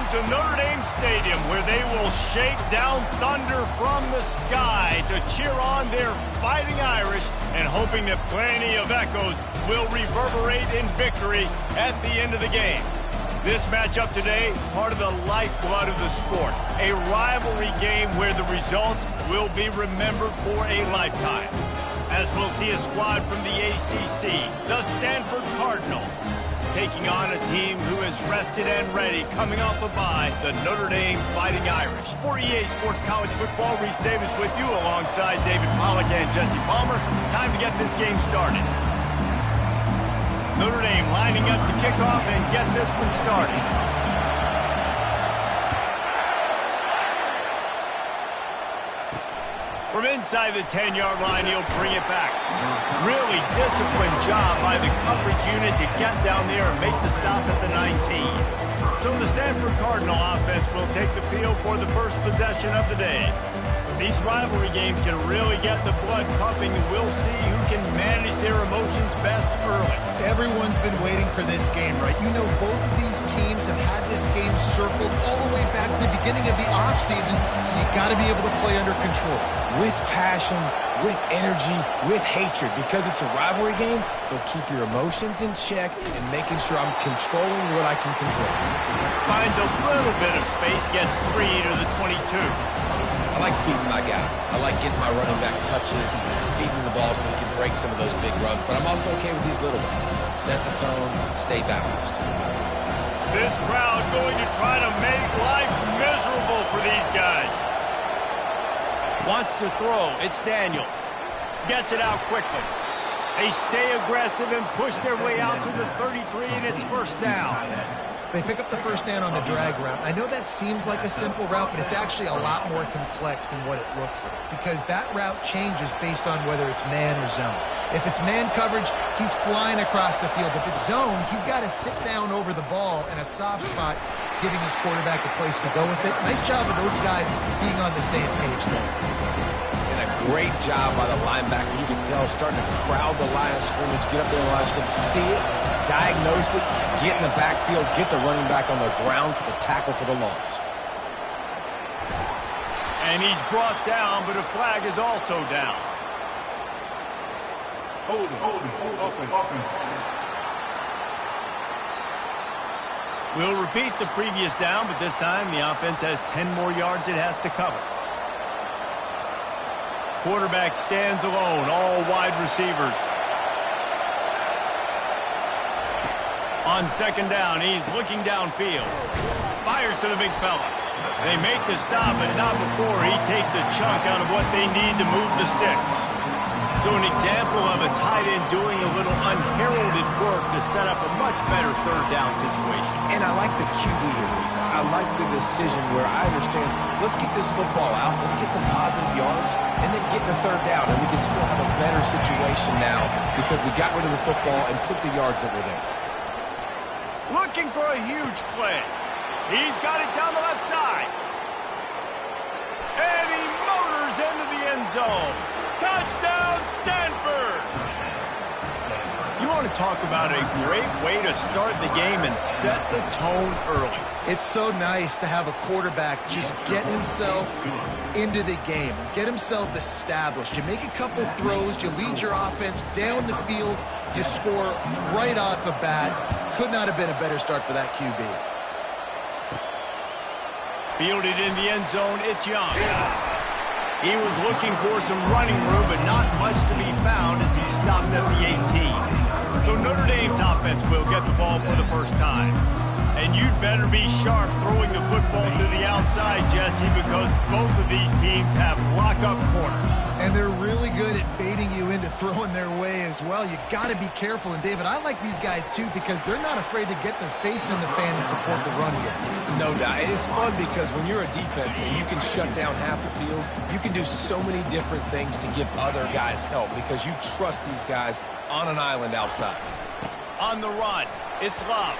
Welcome to Notre Dame Stadium, where they will shake down thunder from the sky to cheer on their Fighting Irish, and hoping that plenty of echoes will reverberate in victory at the end of the game. This matchup today, part of the lifeblood of the sport, a rivalry game where the results will be remembered for a lifetime. As we'll see a squad from the ACC, the Stanford Cardinals, taking on a team who is rested and ready, coming off a bye, the Notre Dame Fighting Irish. For EA Sports College Football, Reese Davis with you alongside David Pollack and Jesse Palmer. Time to get this game started. Notre Dame lining up to kick off and get this one started. From inside the 10-yard line, he'll bring it back. Really disciplined job by the coverage unit to get down there and make the stop at the 19. So the Stanford Cardinal offense will take the field for the first possession of the day. These rivalry games can really get the blood pumping, and we'll see who can manage their emotions best early. Everyone's been waiting for this game, right? You know, both of these teams have had this game circled all the way back to the beginning of the offseason, so you got to be able to play under control. With passion, with energy, with hatred, because it's a rivalry game, but keep your emotions in check and making sure I'm controlling what I can control. Finds a little bit of space, gets 3 to the 22. I like feeding my guy. I like getting my running back touches, feeding the ball so he can break some of those big runs, but I'm also okay with these little ones. Set the tone, stay balanced. This crowd going to try to make life miserable for these guys. Wants to throw. It's Daniels. Gets it out quickly. They stay aggressive and push their way out to the 33, and it's first down. They pick up the first down on the drag route. I know that seems like a simple route, but it's actually a lot more complex than what it looks like, because that route changes based on whether it's man or zone. If it's man coverage, he's flying across the field. If it's zone, he's got to sit down over the ball in a soft spot, giving his quarterback a place to go with it. Nice job of those guys being on the same page there. And a great job by the linebacker. You can tell, starting to crowd the line of scrimmage, get up there in the line of scrimmage, see it, diagnose it, get in the backfield, get the running back on the ground for the tackle for the loss. And he's brought down, but a flag is also down. Hold it. We'll repeat the previous down, but this time the offense has 10 more yards it has to cover. Quarterback stands alone, all wide receivers. On second down, he's looking downfield. Fires to the big fella. They make the stop, but not before he takes a chunk out of what they need to move the sticks. So an example of a tight end doing a little unheralded work to set up a much better third down situation. And I like the QB here, Reese. I like the decision where I understand, let's get this football out, let's get some positive yards, and then get to third down, and we can still have a better situation now because we got rid of the football and took the yards that were there. Looking for a huge play. He's got it down the left side. And he motors into the end zone. Touchdown, Stanford! You want to talk about a great way to start the game and set the tone early. It's so nice to have a quarterback just get himself into the game, get himself established. You make a couple throws, you lead your offense down the field, you score right off the bat. Could not have been a better start for that QB. Fielded in the end zone, it's Young. He was looking for some running room, but not much to be found as he stopped at the 18. So Notre Dame's offense will get the ball for the first time. And you'd better be sharp throwing the football to the outside, Jesse, because both of these teams have lock-up corners. And they're really good at baiting you into throwing their way as well. You got to be careful. And, David, I like these guys, too, because they're not afraid to get their face in the fan and support the run here. No doubt. It's fun because when you're a defense and you can shut down half the field, you can do so many different things to give other guys help because you trust these guys on an island outside. On the run, it's Love.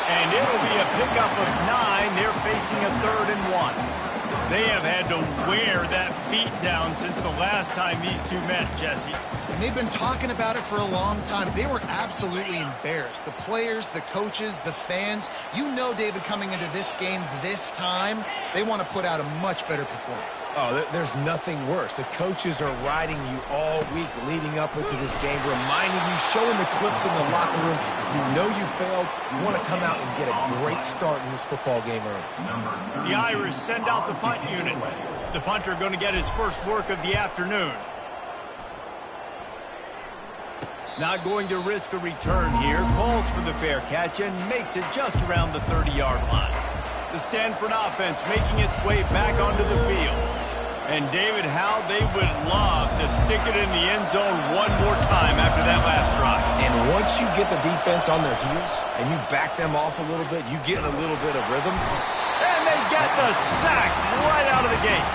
And it'll be a pickup of 9. They're facing a 3rd and 1. They have had to wear that beat down since the last time these two met, Jesse. and they've been talking about it for a long time. They were absolutely embarrassed. The players, the coaches, the fans. You know, David, coming into this game this time, they want to put out a much better performance. Oh, there's nothing worse. The coaches are riding you all week leading up into this game, reminding you, showing the clips in the locker room. You know you failed. You want to come out and get a great start in this football game early. The Irish send out the punt unit. The punter going to get his first work of the afternoon. Not going to risk a return here. Calls for the fair catch and makes it just around the 30-yard line. The Stanford offense making its way back onto the field. And David, how they would love to stick it in the end zone one more time after that last drive. And once you get the defense on their heels and you back them off a little bit, you get a little bit of rhythm. And they get the sack right out of the gate.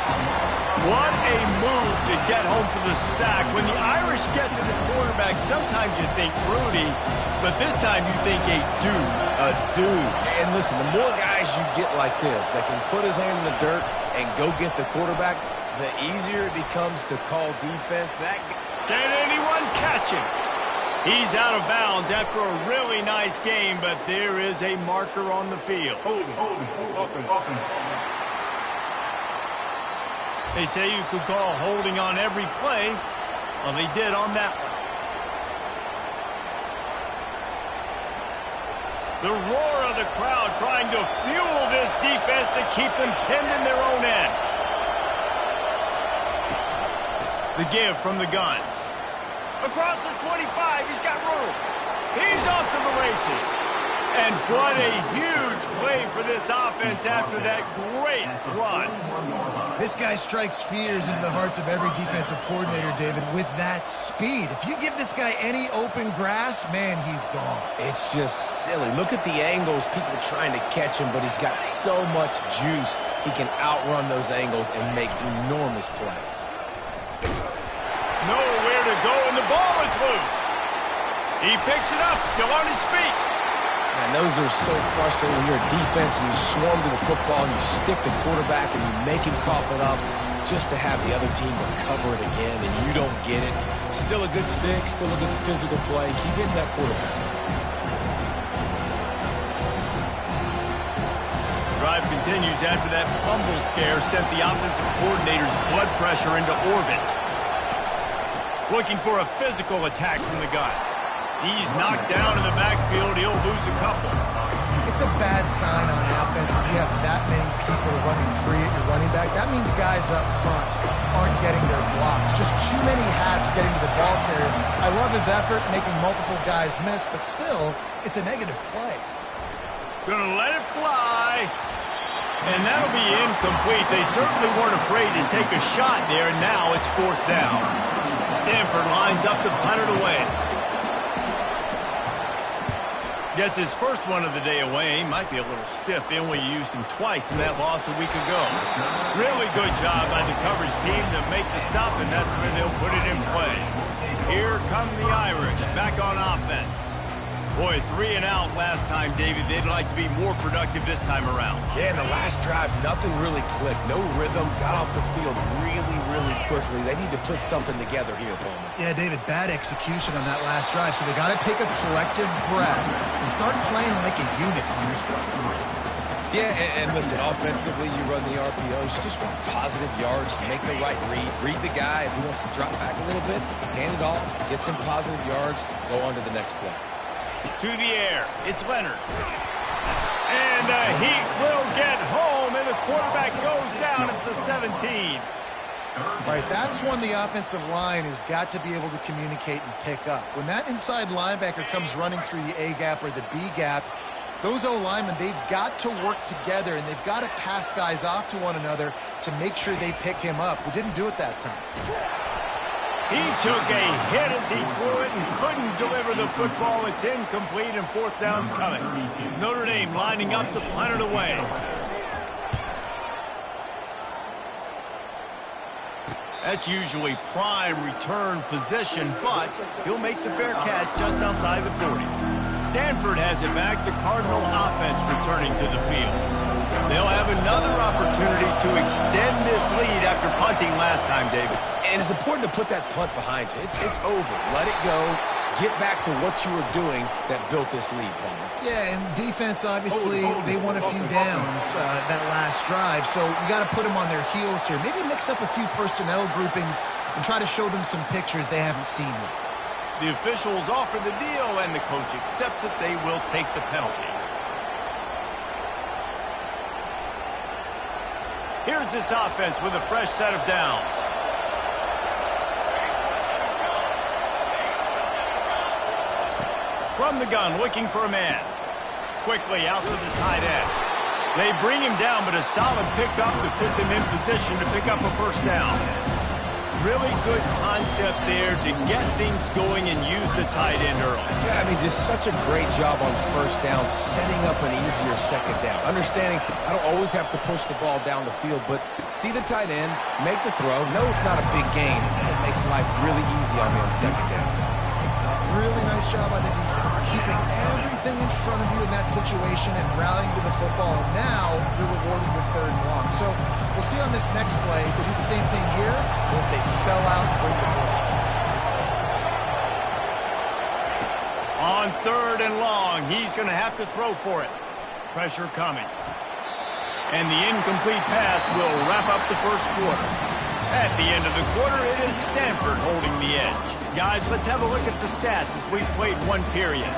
What a move to get home for the sack. When the Irish get to the quarterback, sometimes you think Rudy, but this time you think a dude. A dude. And listen, the more guys you get like this that can put his hand in the dirt and go get the quarterback, the easier it becomes to call defense. Can anyone catch him? He's out of bounds after a really nice game, but there is a marker on the field. Holding, offense. They say you could call holding on every play. Well, they did on that one. The roar of the crowd trying to fuel this defense to keep them pinned in their own end. The give from the gun. Across the 25, he's got room. He's off to the races. And what a huge play for this offense after that great run. This guy strikes fears into the hearts of every defensive coordinator, David, with that speed. If you give this guy any open grass, man, he's gone. It's just silly. Look at the angles, people trying to catch him, but he's got so much juice. He can outrun those angles and make enormous plays. Nowhere to go, and the ball is loose. He picks it up, still on his feet. And those are so frustrating when you're a defense and you swarm to the football and you stick the quarterback and you make him cough it up just to have the other team recover it again and you don't get it. Still a good stick, still a good physical play. Keep hitting that quarterback. Drive continues after that fumble scare sent the offensive coordinator's blood pressure into orbit. Looking for a physical attack from the gun. He's knocked down in the backfield. He'll lose a couple. It's a bad sign on offense when you have that many people running free at your running back. That means guys up front aren't getting their blocks. Just too many hats getting to the ball carrier. I love his effort, making multiple guys miss, but still, it's a negative play. Gonna let it fly. And that'll be incomplete. They certainly weren't afraid to take a shot there, and now it's fourth down. Stanford lines up to punt it away. Gets his first one of the day away. He might be a little stiff. They only used him twice in that loss a week ago. Really good job by the coverage team to make the stop, and that's where they'll put it in play. Here come the Irish back on offense. Boy, 3 and out last time, David. They'd like to be more productive this time around. Yeah, in the last drive, nothing really clicked. No rhythm. Got off the field really, really quickly. They need to put something together here, Bowman. Yeah, David, bad execution on that last drive, so they got to take a collective breath and start playing like a unit on this drive. Yeah, and listen, offensively, you run the RPOs. You just want positive yards, make the right read. Read the guy. If he wants to drop back a little bit, hand it off, get some positive yards, go on to the next play. To the air, it's Leonard. And the Heat will get home, and the quarterback goes down at the 17. All right, that's when the offensive line has got to be able to communicate and pick up. When that inside linebacker comes running through the A gap or the B gap, those O-linemen, they've got to work together, and they've got to pass guys off to one another to make sure they pick him up. They didn't do it that time. He took a hit as he threw it and couldn't deliver the football. It's incomplete, and fourth down's coming. Notre Dame lining up to punt it away. That's usually prime return position, but he'll make the fair catch just outside the 40. Stanford has it back. The Cardinal offense returning to the field. They'll have another opportunity to extend this lead after punting last time, David. And it's important to put that punt behind you. It's over. Let it go. Get back to what you were doing that built this lead, Palmer. Yeah, and defense, obviously, they won a few downs that last drive, so you got to put them on their heels here. Maybe mix up a few personnel groupings and try to show them some pictures they haven't seen yet. The officials offer the deal, and the coach accepts it. They will take the penalty. Here's this offense with a fresh set of downs. From the gun, looking for a man. Quickly out to the tight end. They bring him down, but a solid pickup to put them in position to pick up a first down. Really good concept there to get things going and use the tight end early. Yeah, I mean, just such a great job on first down, setting up an easier second down. Understanding I don't always have to push the ball down the field, but see the tight end, make the throw. No, it's not a big gain. It makes life really easy on me on second down. Really nice job by the defense, keeping everything in front of you in that situation and rallying to the football. And now you're rewarded with third and long. So we'll see on this next play if they do the same thing here or if they sell out and bring the blitz. On third and long, he's going to have to throw for it. Pressure coming. And the incomplete pass will wrap up the first quarter. At the end of the quarter, it is Stanford holding the edge. Guys, let's have a look at the stats as we've played one period.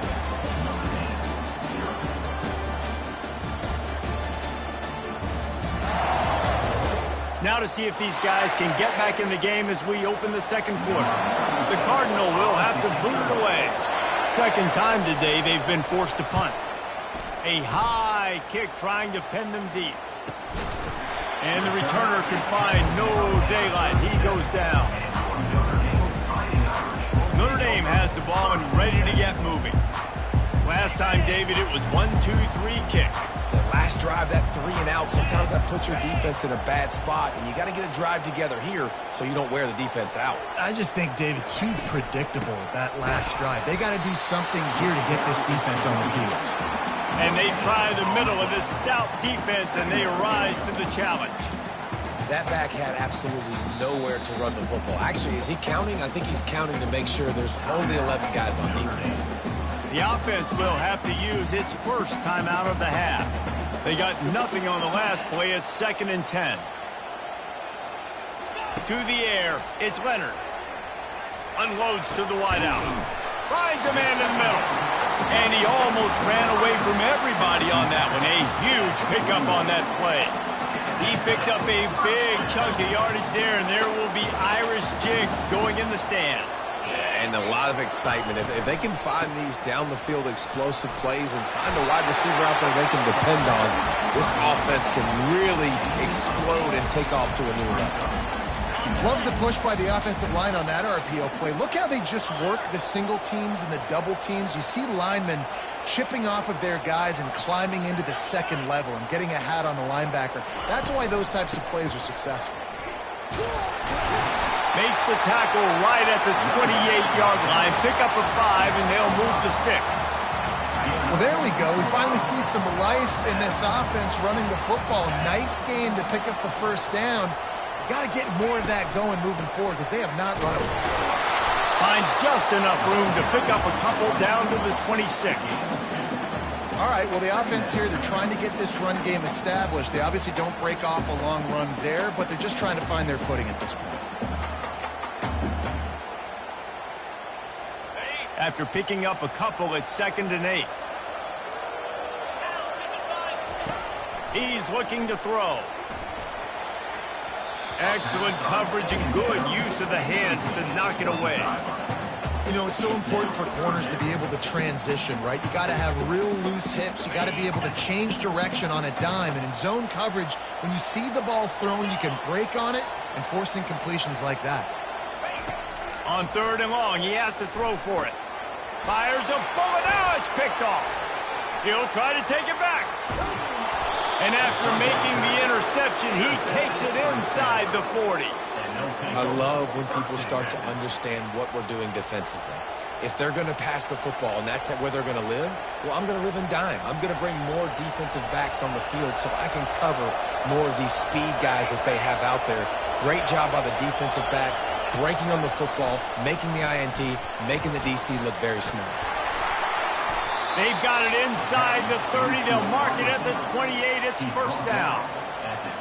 Now to see if these guys can get back in the game as we open the second quarter. The Cardinal will have to boot it away. Second time today they've been forced to punt. A high kick trying to pin them deep. And the returner can find no daylight. He goes down. Notre Dame has the ball and ready to get moving. Last time, David, it was 1-2-3 kick. The last drive, that 3 and out, sometimes that puts your defense in a bad spot, and you got to get a drive together here so you don't wear the defense out. I just think, David, too predictable that last drive. They got to do something here to get this defense on their heels. And they try the middle of this stout defense, and they rise to the challenge. That back had absolutely nowhere to run the football. Actually, is he counting? I think he's counting to make sure there's only 11 guys on defense. The offense will have to use its first timeout of the half. They got nothing on the last play. It's 2nd and 10. To the air, it's Leonard. Unloads to the wideout. Finds a man in the middle. And he almost ran away from everybody on that one. A huge pickup on that play. He picked up a big chunk of yardage there, and there will be Irish jigs going in the stands. Yeah, and a lot of excitement. If they can find these down-the-field explosive plays and find a wide receiver out there they can depend on, this offense can really explode and take off to a new level. Love the push by the offensive line on that RPO play. Look how they just work the single teams and the double teams. You see linemen chipping off of their guys and climbing into the second level and getting a hat on the linebacker. That's why those types of plays are successful. Makes the tackle right at the 28-yard line. Pick up a 5, and they'll move the sticks. Well, there we go. We finally see some life in this offense running the football. Nice game to pick up the first down. Got to get more of that going moving forward because they have not run it. Finds just enough room to pick up a couple down to the 26. All right, well, the offense here, they're trying to get this run game established. They obviously don't break off a long run there, but they're just trying to find their footing at this point. After picking up a couple, it's 2nd and 8. He's looking to throw. Excellent coverage and good use of the hands to knock it away. You know, it's so important for corners to be able to transition, right? You got to have real loose hips. You got to be able to change direction on a dime. And in zone coverage, when you see the ball thrown, you can break on it and force incompletions like that. On 3rd and long, he has to throw for it. Fires a bullet. Now it's picked off. He'll try to take it back. And after making the interception, he takes it inside the 40. I love when people start to understand what we're doing defensively. if they're going to pass the football and that's where they're going to live, well, I'm going to live in dime. I'm going to bring more defensive backs on the field so I can cover more of these speed guys that they have out there. Great job by the defensive back, breaking on the football, making the INT, making the DC look very smart. They've got it inside the 30. They'll mark it at the 28. It's first down.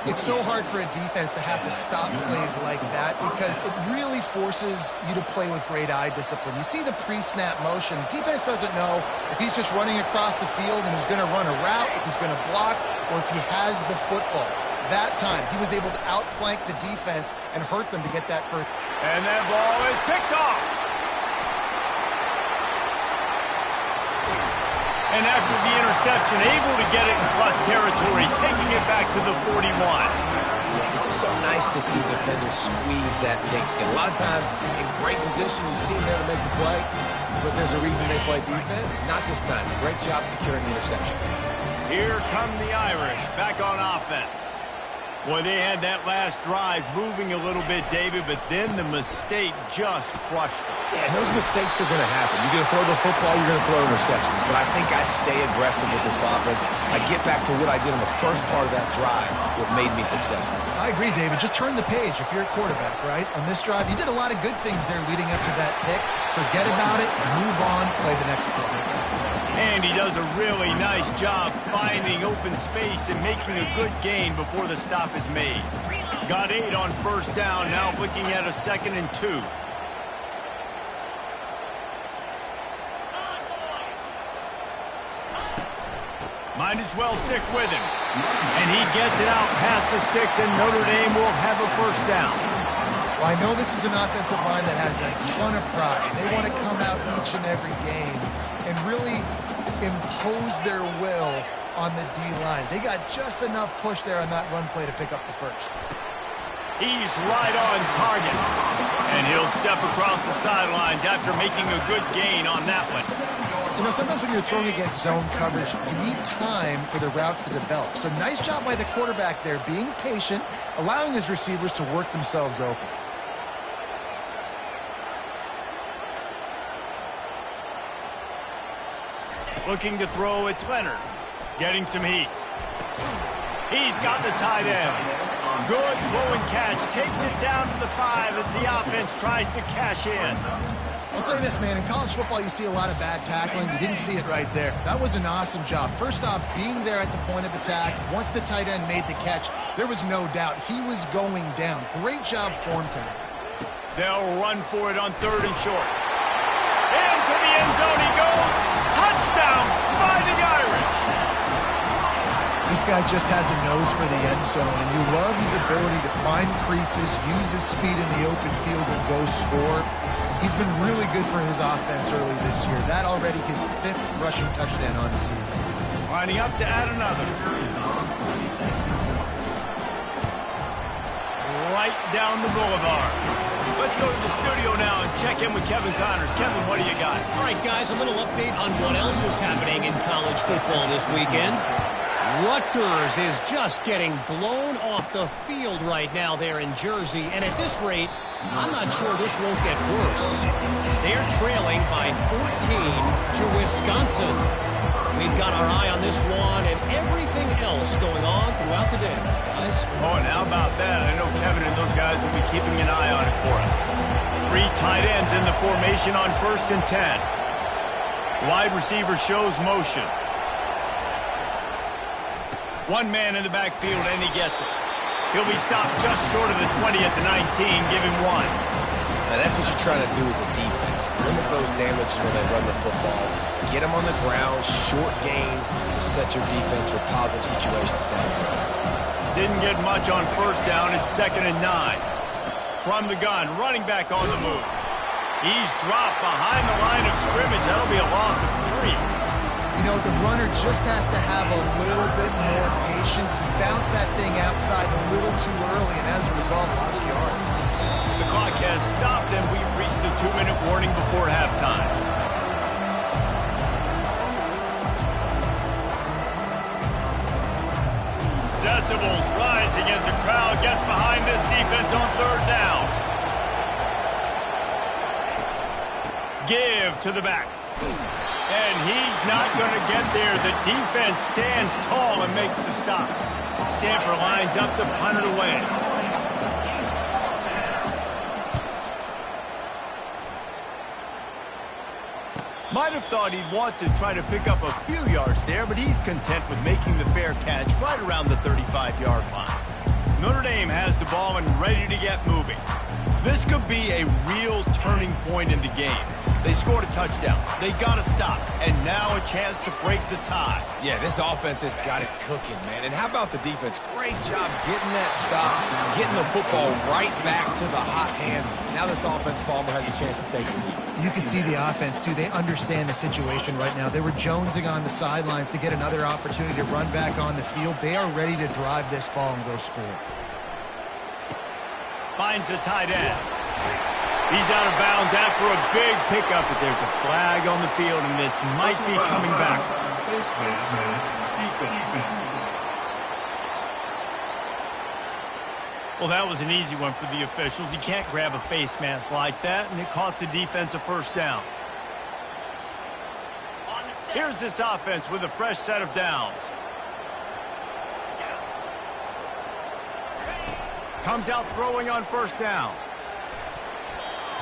It's so hard for a defense to have to stop plays like that because it really forces you to play with great eye discipline. You see the pre-snap motion. Defense doesn't know if he's just running across the field and is going to run a route, if he's going to block, or if he has the football. That time, he was able to outflank the defense and hurt them to get that first. And that ball is picked off. And after the interception, able to get it in plus territory, taking it back to the 41. It's so nice to see defenders squeeze that pigskin. A lot of times, in great position, you see them there to make the play, but there's a reason they play defense. Not this time. Great job securing the interception. Here come the Irish, back on offense. Boy, they had that last drive moving a little bit, David, but then the mistake just crushed them. Yeah, and those mistakes are going to happen. You're going to throw the football, you're going to throw interceptions. But I think I stay aggressive with this offense. I get back to what I did in the first part of that drive, what made me successful. I agree, David. Just turn the page if you're a quarterback, right? On this drive, you did a lot of good things there leading up to that pick. Forget about it, move on, play the next play. And he does a really nice job finding open space and making a good gain before the stop is made. Got 8 on first down, now looking at a 2nd and 2. Might as well stick with him. And he gets it out past the sticks, and Notre Dame will have a first down. Well, I know this is an offensive line that has a ton of pride. They want to come out each and every game and really impose their will on the D-line. They got just enough push there on that run play to pick up the first. He's right on target. And he'll step across the sidelines after making a good gain on that one. You know, sometimes when you're throwing against zone coverage, you need time for the routes to develop. So nice job by the quarterback there, being patient, allowing his receivers to work themselves open. Looking to throw, it's Leonard. Getting some heat. He's got the tight end. Good throw and catch. Takes it down to the 5 as the offense tries to cash in. I'll say this, man. In college football, you see a lot of bad tackling. You didn't see it right there. That was an awesome job. First off, being there at the point of attack. Once the tight end made the catch, there was no doubt he was going down. Great job form time. They'll run for it on 3rd and short. Into the end zone he goes. Touchdown, Fighting Irish. This guy just has a nose for the end zone, and you love his ability to find creases, use his speed in the open field, and go score. He's been really good for his offense early this year. That already his 5th rushing touchdown on the season. Lining up to add another. Right down the boulevard. Let's go to the studio now and check in with Kevin Connors. Kevin, what do you got? All right, guys, a little update on what else is happening in college football this weekend. Rutgers is just getting blown off the field right now there in Jersey, and at this rate, I'm not sure this won't get worse. They're trailing by 14 to Wisconsin. We've got our eye on this one and everything else going on throughout the day, guys. Oh, and how about that? I know Kevin and those guys will be keeping an eye on it for us. 3 tight ends in the formation on 1st and 10. Wide receiver shows motion. 1 man in the backfield, and he gets it. He'll be stopped just short of the 20 at the 19. Give him 1. Now, that's what you're trying to do as a defense. Limit those damages when they run the football. Get them on the ground, short gains to set your defense for positive situations down the road. Didn't get much on 1st down. It's 2nd and 9. From the gun, running back on the move. He's dropped behind the line of scrimmage. That'll be a loss of 3. You know, the runner just has to have a little bit more patience. He bounced that thing outside a little too early, and as a result, lost yards. The clock has stopped, and we've reached the 2-minute warning before halftime. Decibels rising as the crowd gets behind this defense on 3rd down. Give to the back. And he's not going to get there. The defense stands tall and makes the stop. Stanford lines up to punt it away. Might have thought he'd want to try to pick up a few yards there, but he's content with making the fair catch right around the 35-yard line. Notre Dame has the ball and ready to get moving. This could be a real turning point in the game. They scored a touchdown. They got to stop. And now a chance to break the tie. Yeah, this offense has got it cooking, man. And how about the defense? Great job getting that stop, getting the football right back to the hot hand. Now this offense, Palmer, has a chance to take the lead. You can see the offense, too. They understand the situation right now. They were jonesing on the sidelines to get another opportunity to run back on the field. They are ready to drive this ball and go score. Finds the tight end. He's out of bounds after a big pickup, but there's a flag on the field, and this might be coming back. Well, that was an easy one for the officials. You can't grab a face mask like that, and it costs the defense a first down. Here's this offense with a fresh set of downs. Comes out throwing on first down.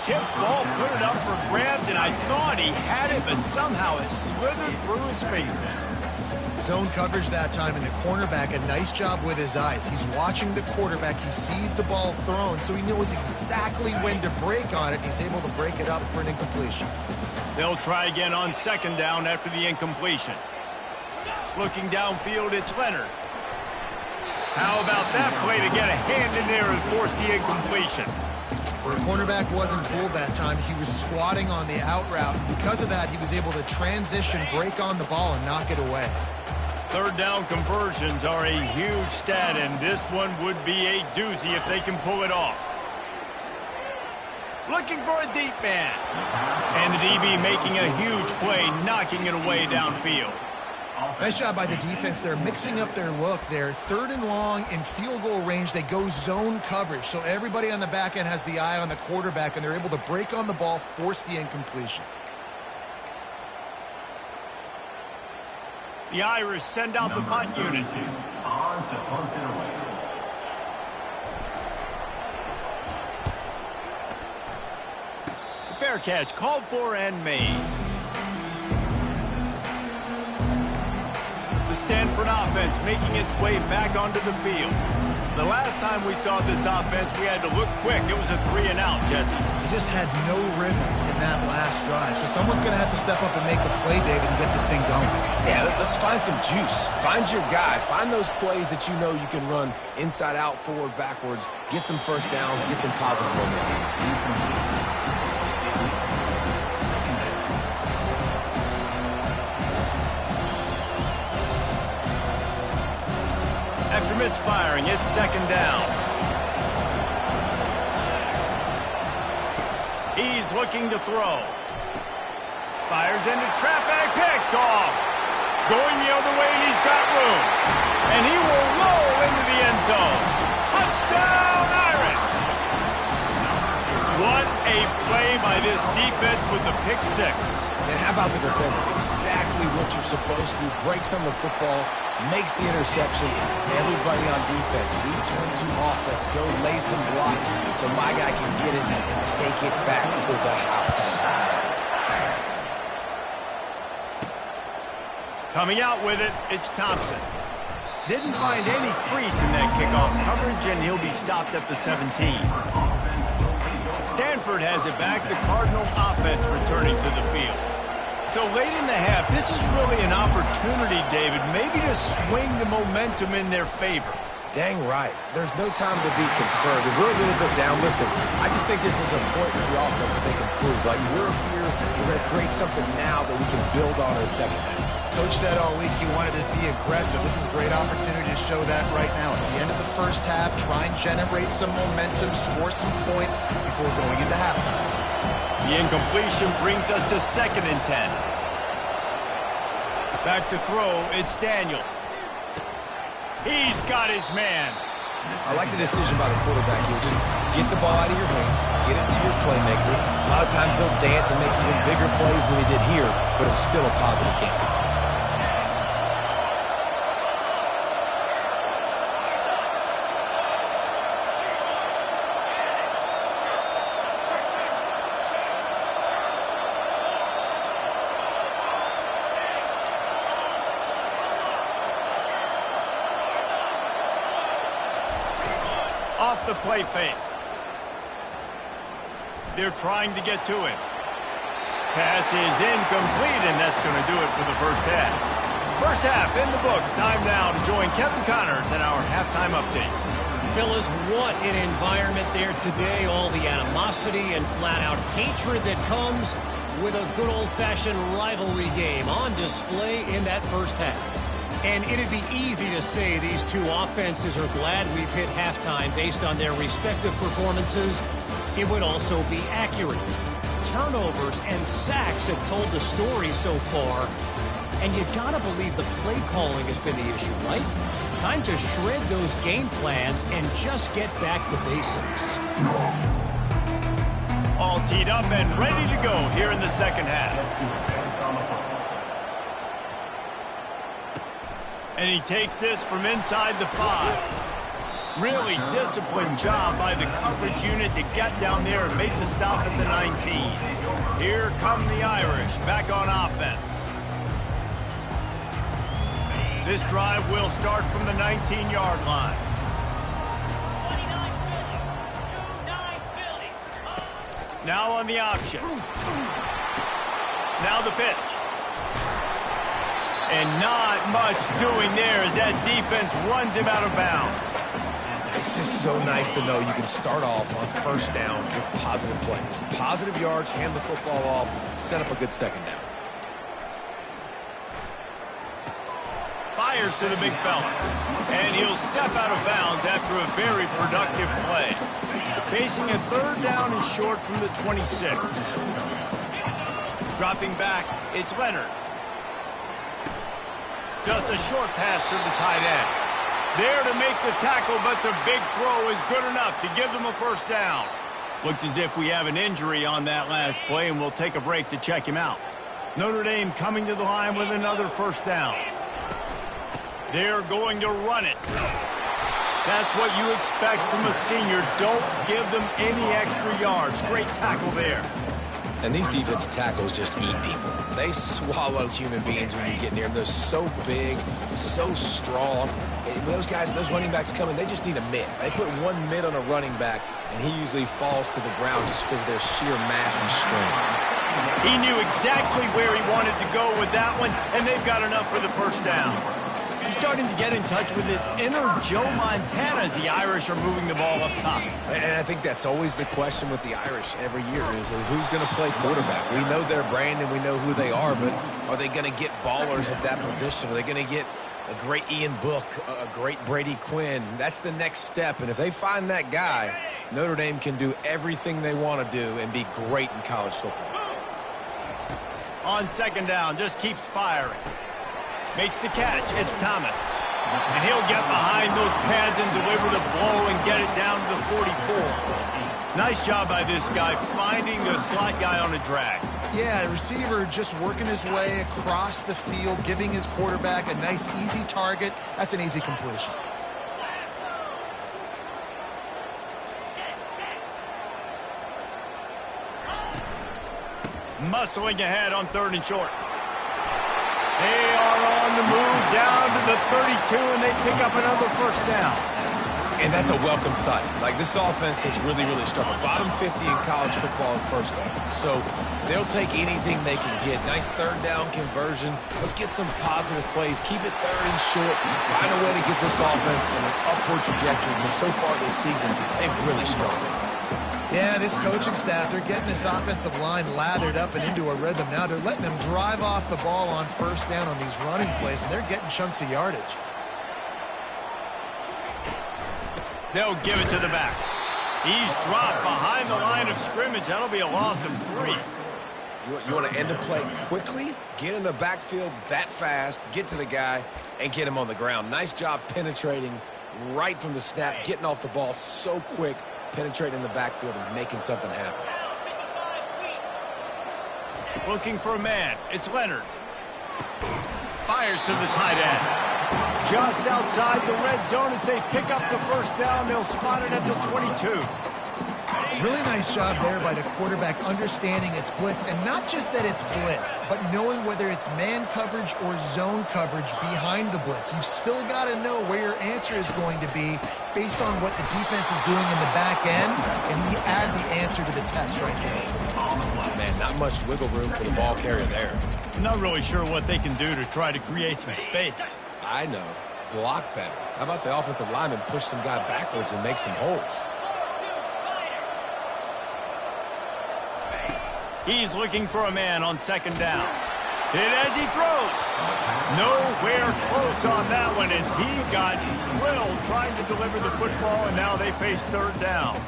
Tip ball, put it up for grabs, and I thought he had it, but somehow it slithered through his fingers. Zone coverage that time, and the cornerback, a nice job with his eyes. He's watching the quarterback. He sees the ball thrown, so he knows exactly when to break on it. He's able to break it up for an incompletion. They'll try again on second down after the incompletion. Looking downfield, it's Leonard. How about that play to get a hand in there and force the incompletion? The cornerback wasn't fooled that time. He was squatting on the out route, and because of that, he was able to transition, break on the ball, and knock it away. Third down conversions are a huge stat, and this one would be a doozy if they can pull it off. Looking for a deep man. And the DB making a huge play, knocking it away downfield. Nice job by the defense. They're mixing up their look there. Third and long in field goal range. They go zone coverage. So everybody on the back end has the eye on the quarterback, and they're able to break on the ball, force the incompletion. The Irish send out the punt unit. Fair catch called for and made. The Stanford offense making its way back onto the field. The last time we saw this offense, we had to look quick. It was a 3-and-out, Jesse. They just had no rhythm in that last drive. So someone's going to have to step up and make a play, David, and get this thing going. Yeah, let's find some juice. Find your guy. Find those plays that you know you can run inside out, forward, backwards. Get some first downs. Get some positive momentum. After misfiring, it's second down. He's looking to throw. Fires into traffic, picked off. Going the other way, and he's got room. And he will roll into the end zone. Touchdown, Irish! What a play by this defense with the pick six. And how about the defender? Exactly what you're supposed to. Breaks on the football, makes the interception. Everybody on defense, return to offense. Go lay some blocks so my guy can get it and take it back to the house. Coming out with it, it's Thompson. Didn't find any crease in that kickoff coverage, and he'll be stopped at the 17. Stanford has it back. The Cardinal offense returning to the field. So late in the half, this is really an opportunity, David, maybe to swing the momentum in their favor. Dang right. There's no time to be conservative. We're a little bit down. Listen, I just think this is a point with the offense that they can prove. Like, we're here, we're going to create something now that we can build on in the second half. Coach said all week he wanted to be aggressive. This is a great opportunity to show that right now. At the end of the first half, try and generate some momentum, score some points before going into halftime. The incompletion brings us to 2nd and 10. Back to throw, it's Daniels. He's got his man. I like the decision by the quarterback here. Just get the ball out of your hands, get it to your playmaker. A lot of times he'll dance and make even bigger plays than he did here, but it was still a positive game. Off the play fake. They're trying to get to him. Pass is incomplete, and that's going to do it for the first half. First half in the books. Time now to join Kevin Connors in our halftime update. Phyllis, what an environment there today. All the animosity and flat-out hatred that comes with a good old-fashioned rivalry game on display in that first half. And it'd be easy to say these two offenses are glad we've hit halftime based on their respective performances. It would also be accurate. Turnovers and sacks have told the story so far. And you gotta believe the play calling has been the issue, right? Time to shred those game plans and just get back to basics. All teed up and ready to go here in the second half. And he takes this from inside the 5. Really disciplined job by the coverage unit to get down there and make the stop at the 19. Here come the Irish back on offense. This drive will start from the 19-yard line. Now on the option. Now the pitch. And not much doing there as that defense runs him out of bounds. It's just so nice to know you can start off on first down with positive plays. Positive yards, hand the football off, set up a good second down. Fires to the big fella. And he'll step out of bounds after a very productive play. Facing a third down and short from the 26. Dropping back, it's Leonard. Just a short pass to the tight end. There to make the tackle, but the big throw is good enough to give them a first down. Looks as if we have an injury on that last play, and we'll take a break to check him out. Notre Dame coming to the line with another first down. They're going to run it. That's what you expect from a senior. Don't give them any extra yards. Great tackle there. And these defensive tackles just eat people. They swallow human beings when you get near them. They're so big, so strong. When those guys, those running backs come in, they just need a mid. They put one mid on a running back, and he usually falls to the ground just because of their sheer mass and strength. He knew exactly where he wanted to go with that one, and they've got enough for the first down. He's starting to get in touch with his inner Joe Montana as the Irish are moving the ball up top. And I think that's always the question with the Irish every year is who's going to play quarterback. We know their brand and we know who they are, but are they going to get ballers at that position? Are they going to get a great Ian Book, a great Brady Quinn? That's the next step, and if they find that guy, Notre Dame can do everything they want to do and be great in college football. On second down, just keeps firing. Makes the catch. It's Thomas. And he'll get behind those pads and deliver the blow and get it down to the 44. Nice job by this guy finding the slot guy on a drag. Yeah, receiver just working his way across the field, giving his quarterback a nice, easy target. That's an easy completion. Muscling ahead on third and short. They are on the move down to the 32, and they pick up another first down. And that's a welcome sight. Like, this offense has really, really struggled. Bottom 50 in college football in first down. So they'll take anything they can get. Nice third down conversion. Let's get some positive plays. Keep it third and short. Find a way to get this offense in an upward trajectory, because so far this season, they've really struggled. Yeah, this coaching staff, they're getting this offensive line lathered up and into a rhythm now. They're letting them drive off the ball on first down on these running plays, and they're getting chunks of yardage. They'll give it to the back. He's dropped behind the line of scrimmage. That'll be a loss of 3. You want to end the play quickly, get in the backfield that fast, get to the guy, and get him on the ground. Nice job penetrating right from the snap, getting off the ball so quick, penetrating the backfield and making something happen. Looking for a man. It's Leonard. Fires to the tight end. Just outside the red zone as they pick up the first down. They'll spot it at the 22. Really nice job there by the quarterback understanding it's blitz, and not just that it's blitz, but knowing whether it's man coverage or zone coverage behind the blitz. You've still got to know where your answer is going to be based on what the defense is doing in the back end, and he add the answer to the test right there. Man, not much wiggle room for the ball carrier there. I'm not really sure what they can do to try to create some space. I know. Block better. How about the offensive lineman push some guy backwards and make some holes? He's looking for a man on second down. Hit as he throws. Nowhere close on that one as he got drilled trying to deliver the football, and now they face third down.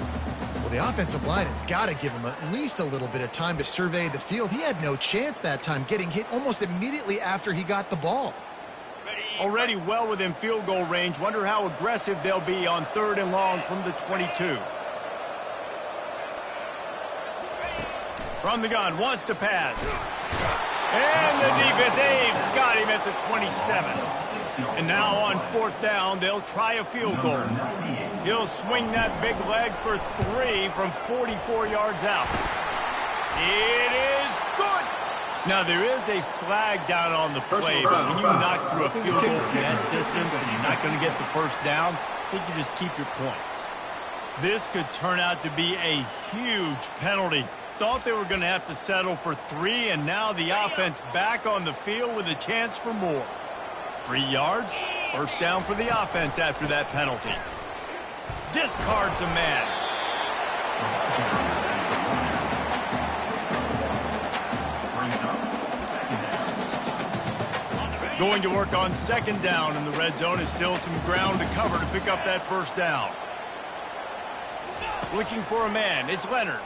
Well, the offensive line has got to give him at least a little bit of time to survey the field. He had no chance that time, getting hit almost immediately after he got the ball. Already well within field goal range. Wonder how aggressive they'll be on third and long from the 22. From the gun, wants to pass. And the defense got him at the 27. And now on fourth down, they'll try a field goal. He'll swing that big leg for 3 from 44 yards out. It is good. Now, there is a flag down on the play, but when you knock through a field goal from that distance and you're not going to get the first down, I think you just keep your points. This could turn out to be a huge penalty. Thought they were going to have to settle for 3, and now the offense back on the field with a chance for more. 3 yards, first down for the offense after that penalty. Discards a man. Going to work on second down in the red zone is still some ground to cover to pick up that first down. Looking for a man, it's Leonard.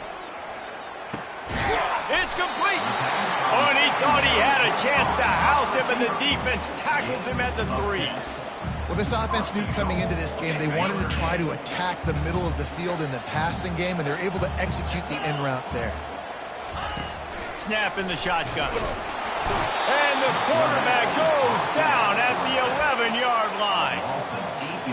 It's complete. Oh, and he thought he had a chance to house him, and the defense tackles him at the 3. Well, this offense knew coming into this game they wanted to try to attack the middle of the field in the passing game, and they're able to execute the in route there. Snap in the shotgun. And the quarterback goes down at the 11-yard line.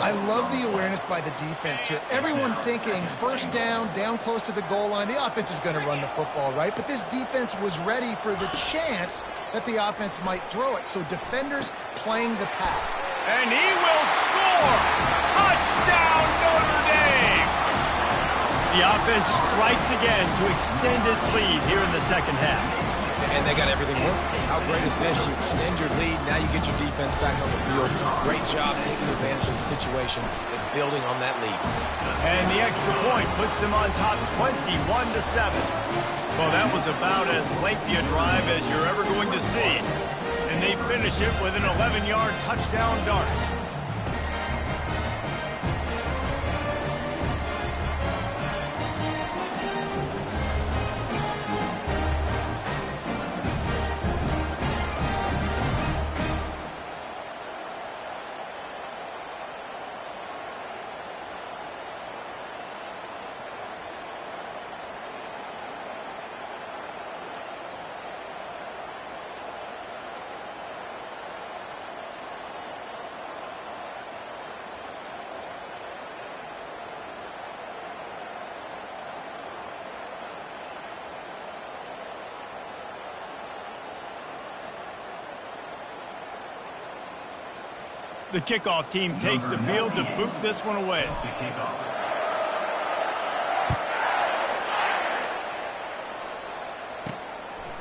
I love the awareness by the defense here. Everyone thinking first down, down close to the goal line. The offense is going to run the football, right? But this defense was ready for the chance that the offense might throw it. So defenders playing the pass. And he will score! Touchdown, Notre Dame! The offense strikes again to extend its lead here in the second half. And they got everything working. How great is this? You extend your lead, now you get your defense back on the field. Great job taking advantage of the situation and building on that lead. And the extra point puts them on top 21-7. Well, that was about as lengthy a drive as you're ever going to see. And they finish it with an 11-yard touchdown dart. The kickoff team takes the field to boot this one away.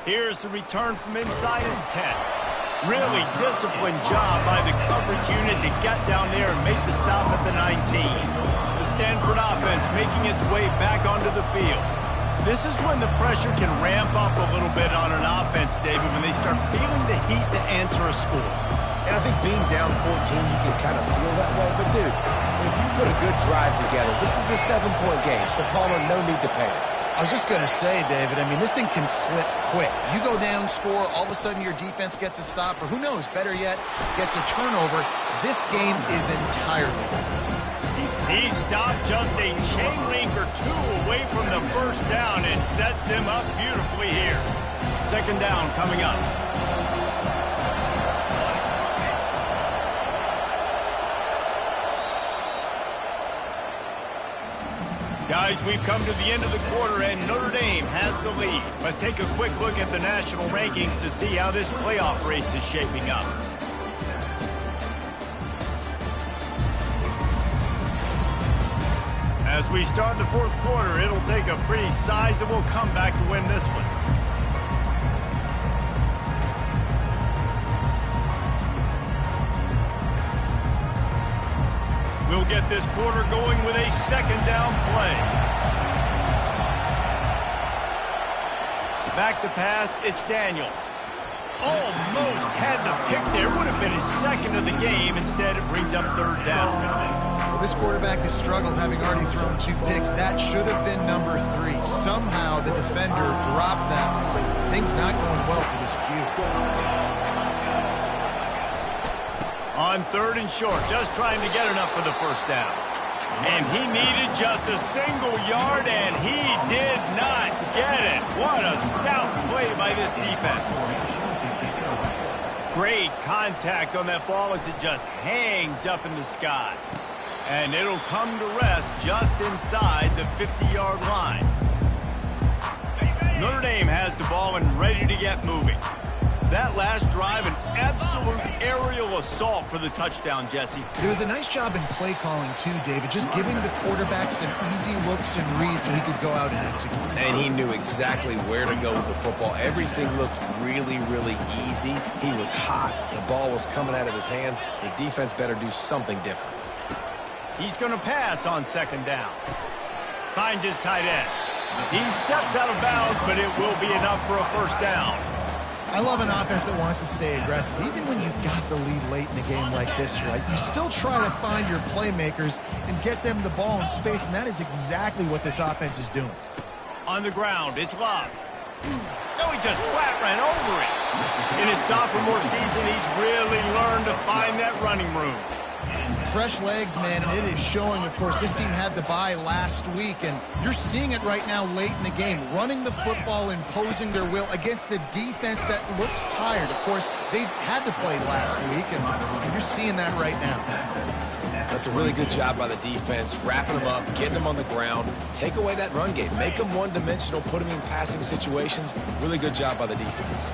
Here's the return from inside his 10. Really disciplined job by the coverage unit to get down there and make the stop at the 19. The Stanford offense making its way back onto the field. This is when the pressure can ramp up a little bit on an offense, David, when they start feeling the heat to answer a score. And I think being down 14, you can kind of feel that way. But, dude, if you put a good drive together, this is a 7-point game. So, Palmer, no need to panic. I was just going to say, David, I mean, this thing can flip quick. You go down, score, all of a sudden your defense gets a stop, or who knows, better yet, gets a turnover. This game is entirely different. He stopped just a chain link or two away from the first down and sets them up beautifully here. Second down coming up. Guys, we've come to the end of the quarter, and Notre Dame has the lead. Let's take a quick look at the national rankings to see how this playoff race is shaping up. As we start the fourth quarter, it'll take a pretty sizable comeback to win this one. We'll get this quarter going with a second down play. Back to pass, it's Daniels. Almost had the pick there. Would have been his second of the game. Instead, it brings up third down. Well, this quarterback has struggled, having already thrown 2 picks. That should have been number 3. Somehow the defender dropped that one. Things not going well for this Q. On third and short, just trying to get enough for the first down. And he needed just a single yard, and he did not get it. What a stout play by this defense. Great contact on that ball as it just hangs up in the sky. And it'll come to rest just inside the 50-yard line. Notre Dame has the ball and ready to get moving. That last drive, an absolute aerial assault for the touchdown, Jesse. There was a nice job in play calling, too, David, just giving the quarterback some easy looks and reads so he could go out and execute. And he knew exactly where to go with the football. Everything looked really, really easy. He was hot. The ball was coming out of his hands. The defense better do something different. He's going to pass on second down. Finds his tight end. He steps out of bounds, but it will be enough for a first down. I love an offense that wants to stay aggressive. Even when you've got the lead late in a game like this, right, you still try to find your playmakers and get them the ball in space, and that is exactly what this offense is doing. On the ground, it's Love. No, he just flat ran over it. In his sophomore season, he's really learned to find that running room. Fresh legs, man, and it is showing. Of course, this team had the bye last week, and you're seeing it right now late in the game. Running the football, imposing their will against the defense that looks tired. Of course, they had to play last week, and you're seeing that right now. That's a really good job by the defense, wrapping them up, getting them on the ground. Take away that run game. Make them one-dimensional, put them in passing situations. Really good job by the defense.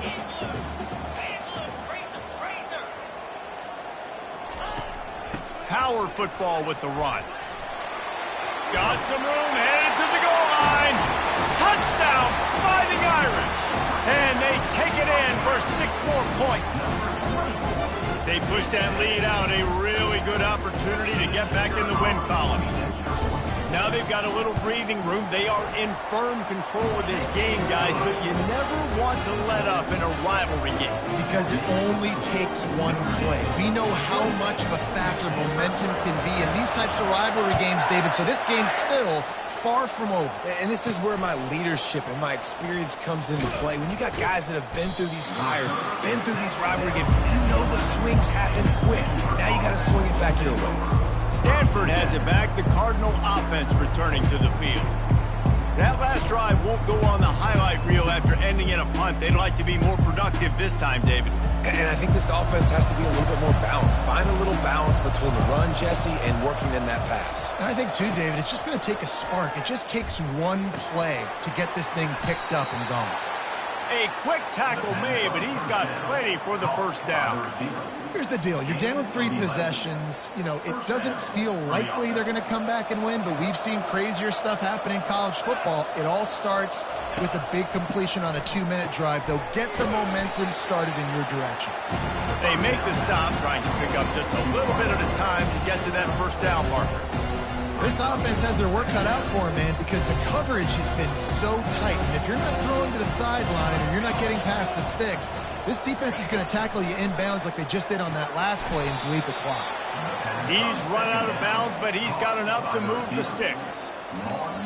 Power football with the run. Got some room, headed to the goal line. Touchdown, Fighting Irish. And they take it in for 6 more points. As they push that lead out, a really good opportunity to get back in the win column. Now they've got a little breathing room. They are in firm control of this game, guys, but you never want to let up in a rivalry game. Because it only takes one play. We know how much of a factor momentum can be in these types of rivalry games, David, so this game's still far from over. And this is where my leadership and my experience comes into play. When you got guys that have been through these fires, been through these rivalry games, you know the swings happen quick. Now you got to swing it back your way. Stanford has it back. The Cardinal offense returning to the field. That last drive won't go on the highlight reel after ending in a punt. They'd like to be more productive this time, David. And I think this offense has to be a little bit more balanced. Find a little balance between the run, Jesse, and working in that pass. And I think, too, David, it's just going to take a spark. It just takes one play to get this thing picked up and going. A quick tackle made, but he's got plenty for the first down. Here's the deal. You're down 3 possessions. You know, it doesn't feel likely they're going to come back and win, but we've seen crazier stuff happen in college football. It all starts with a big completion on a 2-minute drive. They'll get the momentum started in your direction. They make the stop, trying to pick up just a little bit at a time to get to that first down marker. This offense has their work cut out for them, man, because the coverage has been so tight. And if you're not throwing to the sideline or you're not getting past the sticks, this defense is going to tackle you inbounds like they just did on that last play and bleed the clock. He's run out of bounds, but he's got enough to move the sticks.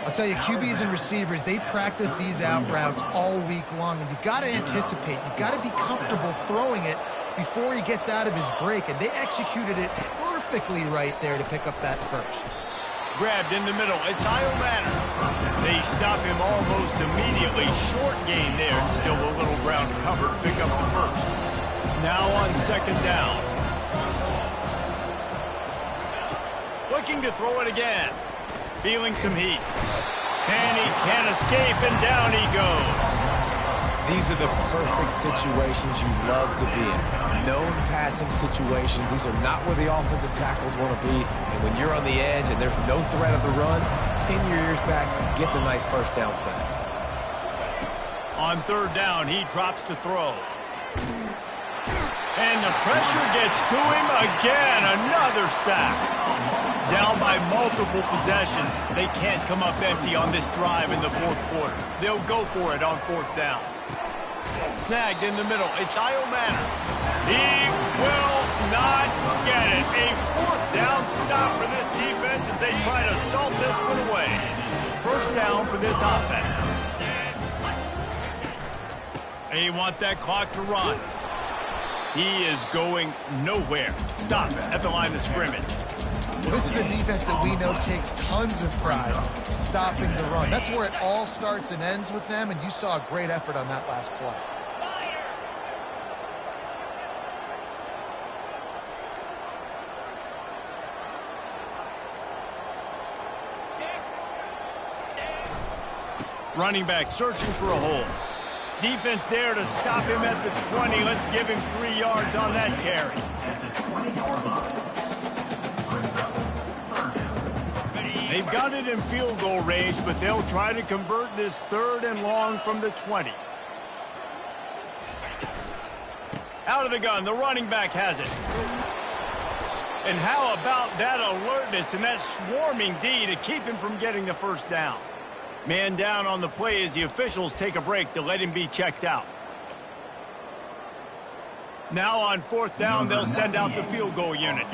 I'll tell you, QBs and receivers, they practice these out routes all week long, and you've got to anticipate. You've got to be comfortable throwing it before he gets out of his break, and they executed it perfectly right there to pick up that first. Grabbed in the middle. It's Manor. They stop him almost immediately. Short gain there. Still a little ground to cover to pick up the first. Now on second down. Looking to throw it again. Feeling some heat. And he can't escape, and down he goes. These are the perfect situations you love to be in. Known passing situations. These are not where the offensive tackles want to be. And when you're on the edge and there's no threat of the run, pin your ears back, get the nice first down sack. On third down, he drops to throw. And the pressure gets to him again. Another sack. Down by multiple possessions. They can't come up empty on this drive in the fourth quarter. They'll go for it on fourth down. Snagged in the middle. It's Manor. He will not get it. A fourth down stop for this defense as they try to salt this one away. First down for this offense. They want that clock to run. He is going nowhere. Stop at the line of scrimmage. Well, this is a defense that we know takes tons of pride stopping the run. That's where it all starts and ends with them, and you saw a great effort on that last play. Running back searching for a hole. Defense there to stop him at the 20. Let's give him 3 yards on that carry. They've got it in field goal range, but they'll try to convert this third and long from the 20. Out of the gun, the running back has it. And how about that alertness and that swarming D to keep him from getting the first down? Man down on the play as the officials take a break to let him be checked out. Now on fourth down, they'll send out the field goal unit.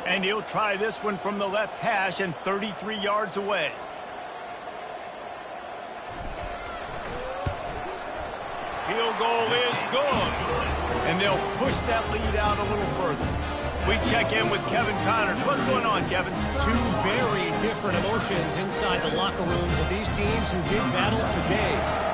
And he'll try this one from the left hash and 33 yards away. Field goal is good. And they'll push that lead out a little further. We check in with Kevin Connors. What's going on, Kevin? Two very different emotions inside the locker rooms of these teams who did battle today.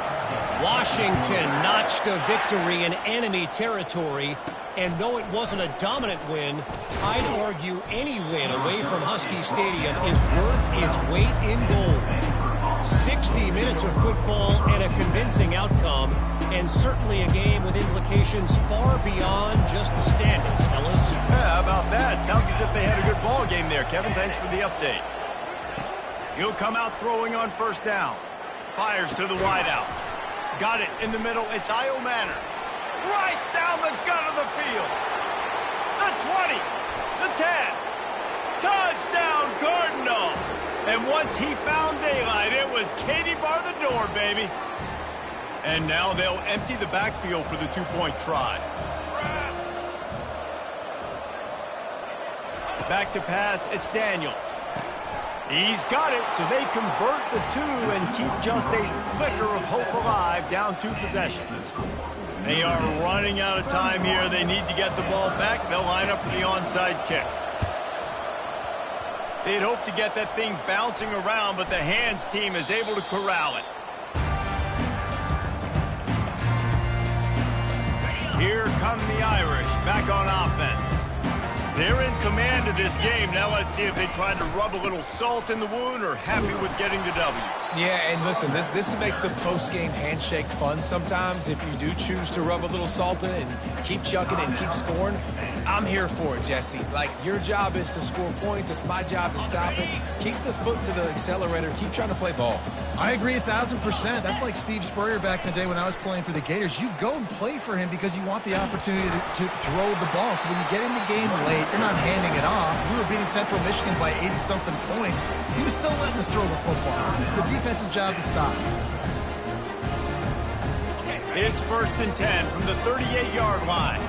Washington notched a victory in enemy territory, and though it wasn't a dominant win, I'd argue any win away from Husky Stadium is worth its weight in gold. 60 minutes of football and a convincing outcome, and certainly a game with implications far beyond just the standings, fellas. Yeah, how about that? Sounds as if they had a good ball game there, Kevin. Thanks for the update. He'll come out throwing on first down. Fires to the wideout. Got it in the middle. It's Manor. Right down the gut of the field. The 20. The 10. Touchdown, Cardinal. And once he found daylight, it was Katie bar the door, baby. And now they'll empty the backfield for the two-point try. Back to pass, it's Daniels. He's got it, so they convert the two and keep just a flicker of hope alive, down 2 possessions. They are running out of time here. They need to get the ball back. They'll line up for the onside kick. They'd hope to get that thing bouncing around, but the hands team is able to corral it. Here come the Irish, back on offense. They're in command of this game. Now let's see if they try to rub a little salt in the wound or happy with getting the W. Yeah, and listen, this makes the post-game handshake fun sometimes. If you do choose to rub a little salt in and keep chucking and keep scoring, I'm here for it, Jesse. Like, your job is to score points. It's my job to stop it. Keep the foot to the accelerator. Keep trying to play ball. I agree 1,000%. That's like Steve Spurrier back in the day when I was playing for the Gators. You go and play for him because you want the opportunity to throw the ball. So when you get in the game late, you're not handing it off. We were beating Central Michigan by 80-something points. He was still letting us throw the football. It's the defense's job to stop. It's 1st and 10 from the 38-yard line.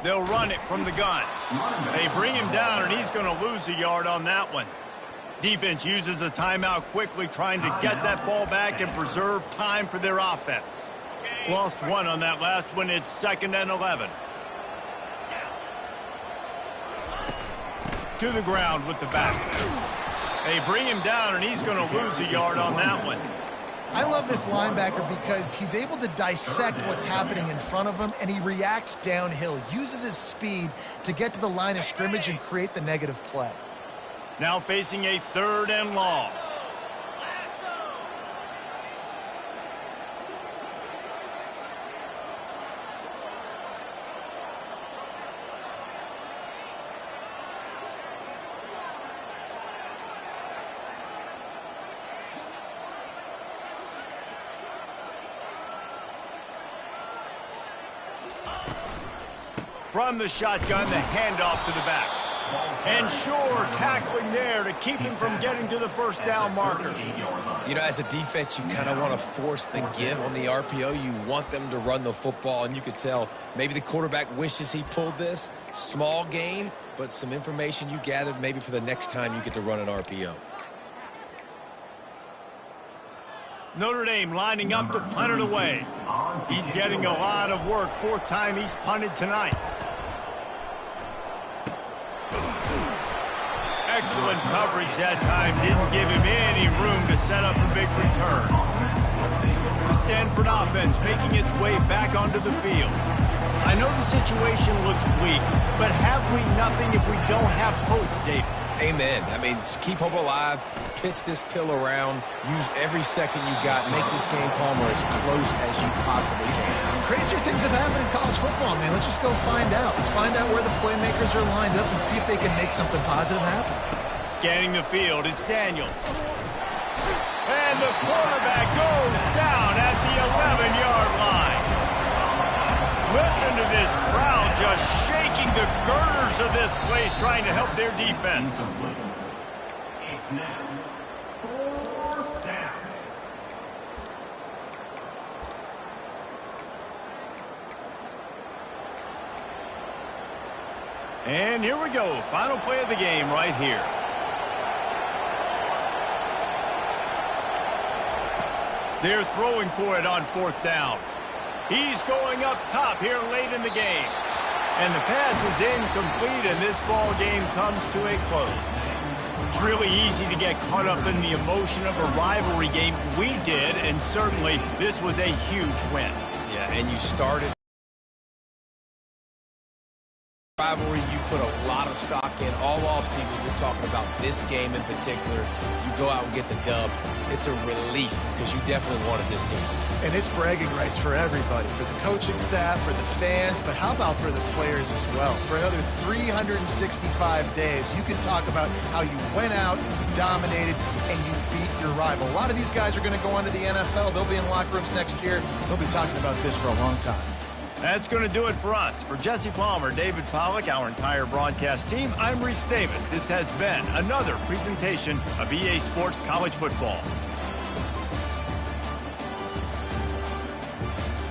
They'll run it from the gun. They bring him down, and he's going to lose a yard on that one. Defense uses a timeout quickly, trying to get that ball back and preserve time for their offense. Lost 1 on that last one. It's 2nd and 11. to the ground with the back. They bring him down, and he's going to lose a yard on that one. I love this linebacker because he's able to dissect what's happening in front of him, and he reacts downhill, uses his speed to get to the line of scrimmage and create the negative play. Now facing a 3rd and long. From the shotgun, the handoff to the back. And sure, tackling there to keep him from getting to the 1st down marker. You know, as a defense, you kind of want to force the give on the RPO. You want them to run the football, and you could tell maybe the quarterback wishes he pulled this. Small gain, but some information you gathered maybe for the next time you get to run an RPO. Notre Dame lining up to punt it away. He's getting a lot of work. 4th time he's punted tonight. Excellent coverage that time. Didn't give him any room to set up a big return. The Stanford offense making its way back onto the field. I know the situation looks bleak, but have we nothing if we don't have hope, David? Amen. I mean, keep hope alive, pitch this pill around, use every second you got, make this game, Palmer, as close as you possibly can. Crazier things have happened in college football, man. Let's just go find out. Let's find out where the playmakers are lined up and see if they can make something positive happen. Scanning the field, it's Daniels. And the quarterback goes down at the 11-yard line. Listen to this crowd just shaking the girders of this place, trying to help their defense. It's now 4th down. And here we go. Final play of the game right here. They're throwing for it on 4th down. He's going up top here late in the game. And the pass is incomplete, and this ball game comes to a close. It's really easy to get caught up in the emotion of a rivalry game. We did, and certainly this was a huge win. Yeah, and you started rivalry. You put a lot of stock in all offseason. We're talking about this game in particular. You go out and get the dub. It's a relief because you definitely wanted this team. And it's bragging rights for everybody, for the coaching staff, for the fans, but how about for the players as well? For another 365 days, you can talk about how you went out, you dominated, and you beat your rival. A lot of these guys are going to go on to the NFL. They'll be in locker rooms next year. They'll be talking about this for a long time. That's going to do it for us. For Jesse Palmer, David Pollack, our entire broadcast team, I'm Reese Davis. This has been another presentation of EA Sports College Football.